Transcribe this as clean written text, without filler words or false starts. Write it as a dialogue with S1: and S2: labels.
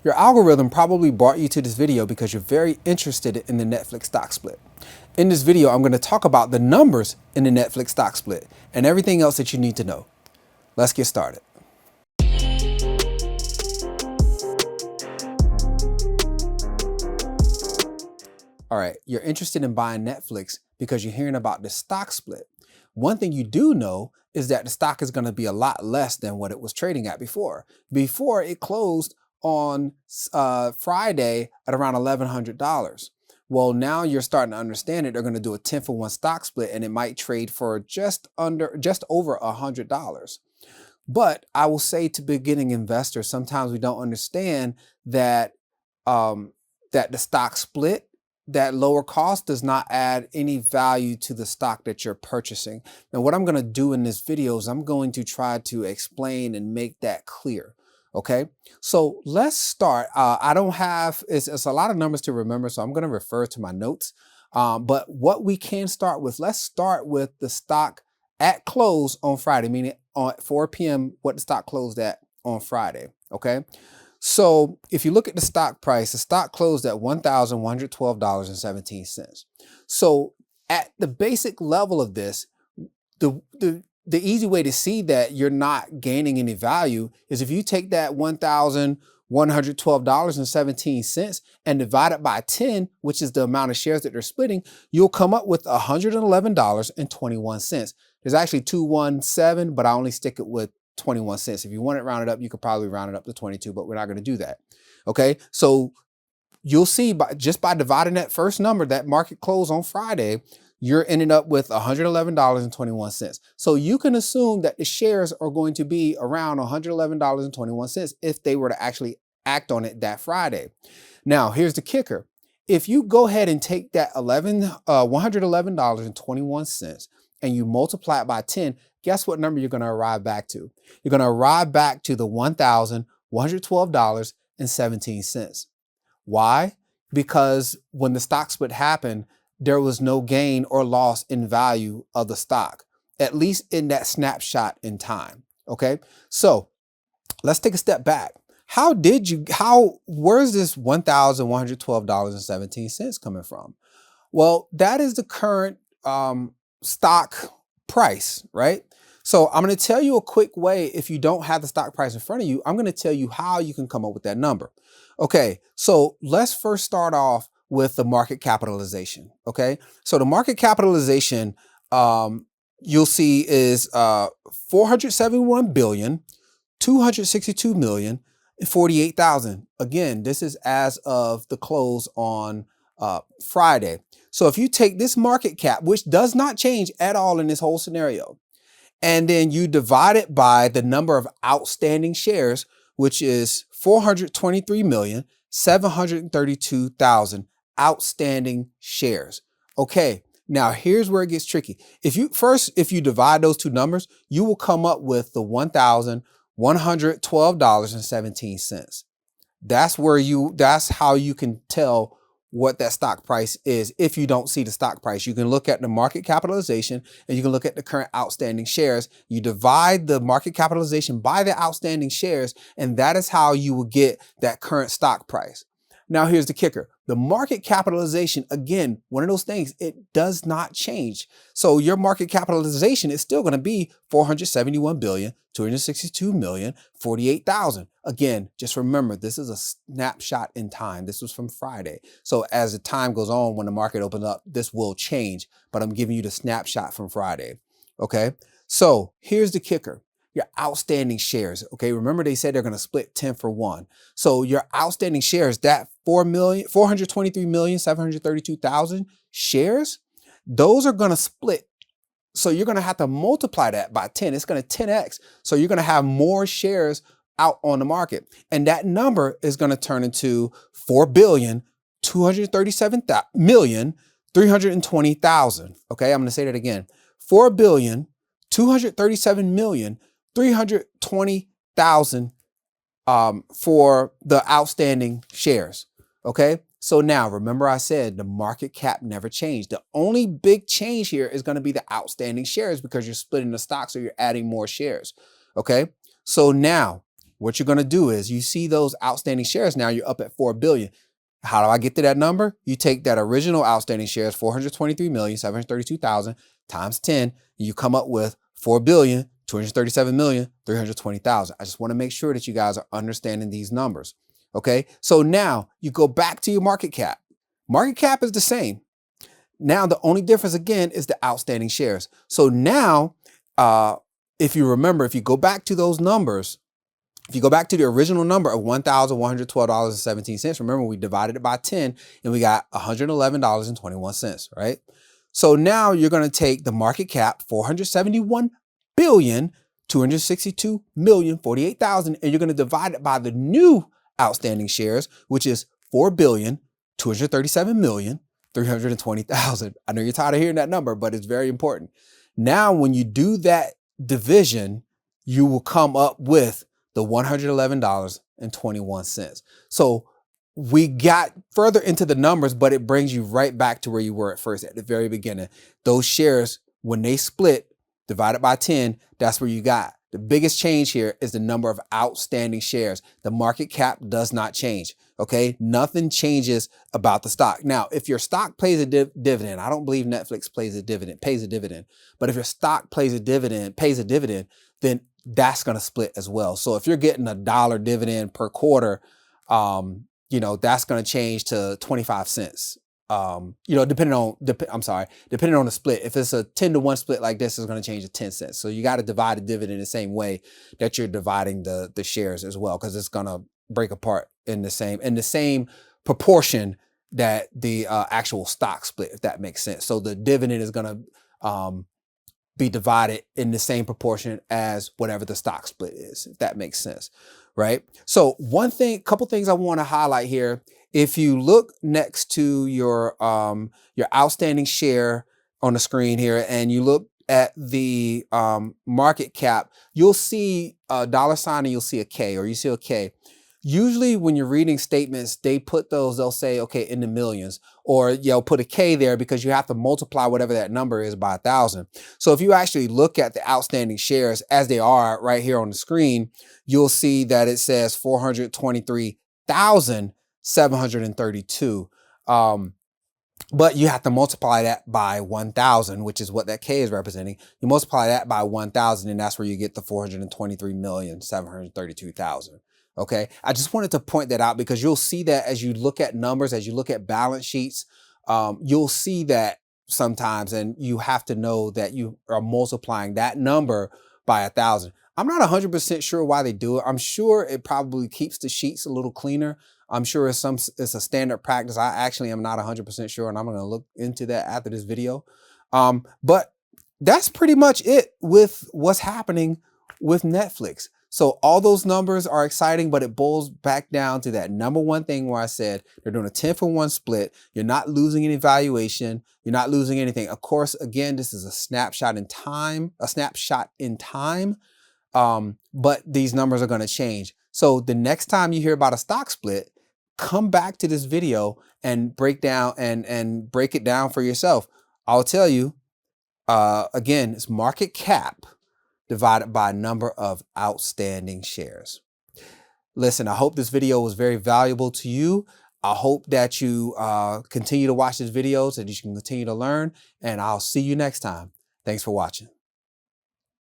S1: Your algorithm probably brought you to this video because you're very interested in the Netflix stock split. In this video, I'm going to talk about the numbers in the Netflix stock split and everything else that you need to know. Let's get started. All right, you're interested in buying Netflix because you're hearing about the stock split. One thing you do know is that the stock is going to be a lot less than what it was trading at before. Before it closed on Friday at around $1,100. Well, now you're starting to understand it. They're going to do a 10-for-1 stock split and it might trade for just over $100. But I will say to beginning investors, sometimes we don't understand that that the stock split, that lower cost does not add any value to the stock that you're purchasing. Now, what I'm going to do in this video is I'm going to try to explain and make that clear. Okay, so let's start. I don't have, it's a lot of numbers to remember, so I'm going to refer to my notes. But what we can start with, let's start with the stock at close on Friday, meaning on 4 p.m. what the stock closed at on Friday. Okay, so if you look at the stock price, the stock closed at $1,112.17. So at the basic level of this, the easy way to see that you're not gaining any value is if you take that $1,112.17 and divide it by 10, which is the amount of shares that they're splitting, you'll come up with $111.21. There's actually 217, but I only stick it with 21 cents. If you want it rounded up, you could probably round it up to 22, but we're not going to do that. Okay, so you'll see just by dividing that first number, that market close on Friday, you're ending up with $111.21. So you can assume that the shares are going to be around $111.21 if they were to actually act on it that Friday. Now, here's the kicker. If you go ahead and take that $111.21 and you multiply it by 10, guess what number you're going to arrive back to? You're going to arrive back to the $1,112.17. Why? Because when the stock split happened, there was no gain or loss in value of the stock, at least in that snapshot in time. Okay, so let's take a step back. Where's this $1,112.17 coming from? Well, that is the current stock price, right? So I'm going to tell you a quick way. If you don't have the stock price in front of you, I'm going to tell you how you can come up with that number. Okay, so let's first start off with the market capitalization. Okay, so the market capitalization you'll see is 471,262,048,000. Again, this is as of the close on Friday. So if you take this market cap, which does not change at all in this whole scenario, and then you divide it by the number of outstanding shares, which is 423,732,000 outstanding shares. Okay, now here's where it gets tricky. If you divide those two numbers, you will come up with the $1,112.17. That's how you can tell what that stock price is. If you don't see the stock price, you can look at the market capitalization and you can look at the current outstanding shares. You divide the market capitalization by the outstanding shares, and that is how you will get that current stock price. Now, here's the kicker. The market capitalization, again, one of those things, it does not change. So your market capitalization is still going to be 471,262,048,000. Again, just remember, this is a snapshot in time. This was from Friday. So as the time goes on, when the market opens up, this will change, but I'm giving you the snapshot from Friday. Okay. So here's the kicker. Your outstanding shares. Okay, remember they said they're going to split 10-for-1. So your outstanding shares, that 423,732,000 shares, those are going to split. So you're going to have to multiply that by 10. It's going to 10x. So you're going to have more shares out on the market. And that number is going to turn into 4,237,320,000. Okay, I'm going to say that again. 4,237,320,000 for the outstanding shares. Okay, so now remember I said the market cap never changed. The only big change here is going to be the outstanding shares because you're splitting the stock, so you're adding more shares. Okay, so now what you're going to do is you see those outstanding shares now, you're up at 4 billion. How do I get to that number? You take that original outstanding shares, 423,732,000 times 10, and you come up with 4,237,320,000. I just want to make sure that you guys are understanding these numbers. Okay, so now you go back to your market cap. Market cap is the same. Now the only difference again is the outstanding shares. So now, if you remember, if you go back to those numbers, if you go back to the original number of $1,112.17, remember we divided it by 10 and we got $111.21, right? So now you're going to take the market cap, 471,262,048,000, and you're going to divide it by the new outstanding shares, which is 4,237,320,000. I know you're tired of hearing that number, but it's very important. Now, when you do that division, you will come up with the $111.21. So we got further into the numbers, but it brings you right back to where you were at first, at the very beginning. Those shares, when they split, divided by 10, that's where you got. The biggest change here is the number of outstanding shares. The market cap does not change. Okay, nothing changes about the stock. Now, if your stock pays a dividend, I don't believe Netflix pays a dividend, but if your stock pays a dividend, then that's going to split as well. So if you're getting $1 dividend per quarter, that's going to change to 25 cents. Depending on the split. If it's a 10-to-1 split like this, it's going to change to 10 cents. So you got to divide the dividend the same way that you're dividing the shares as well, because it's going to break apart in the same proportion that the actual stock split, if that makes sense. So the dividend is going to be divided in the same proportion as whatever the stock split is, if that makes sense, right? So couple things I want to highlight here. If you look next to your outstanding share on the screen here, and you look at the market cap, you'll see a $sign and you'll see a K, or you see a K. Usually when you're reading statements, they'll say, okay, in the millions, or put a K there because you have to multiply whatever that number is by 1,000. So if you actually look at the outstanding shares as they are right here on the screen, you'll see that it says 423,732. But you have to multiply that by 1,000, which is what that K is representing. You multiply that by 1,000, and that's where you get the 423,732,000. Okay, I just wanted to point that out because you'll see that as you look at numbers, as you look at balance sheets, you'll see that sometimes, and you have to know that you are multiplying that number by 1,000. I'm not 100% sure why they do it. I'm sure it probably keeps the sheets a little cleaner. I'm sure it's a standard practice. I actually am not 100% sure, and I'm going to look into that after this video. But that's pretty much it with what's happening with Netflix. So all those numbers are exciting, but it boils back down to that number one thing where I said they're doing a 10-for-1 split. You're not losing any valuation. You're not losing anything. Of course, again, this is a snapshot in time, but these numbers are going to change. So the next time you hear about a stock split, come back to this video and break it down for yourself. I'll tell you, again, it's market cap divided by number of outstanding shares. Listen, I hope this video was very valuable to you. I hope that you continue to watch this video so that you can continue to learn, and I'll see you next time. Thanks for watching.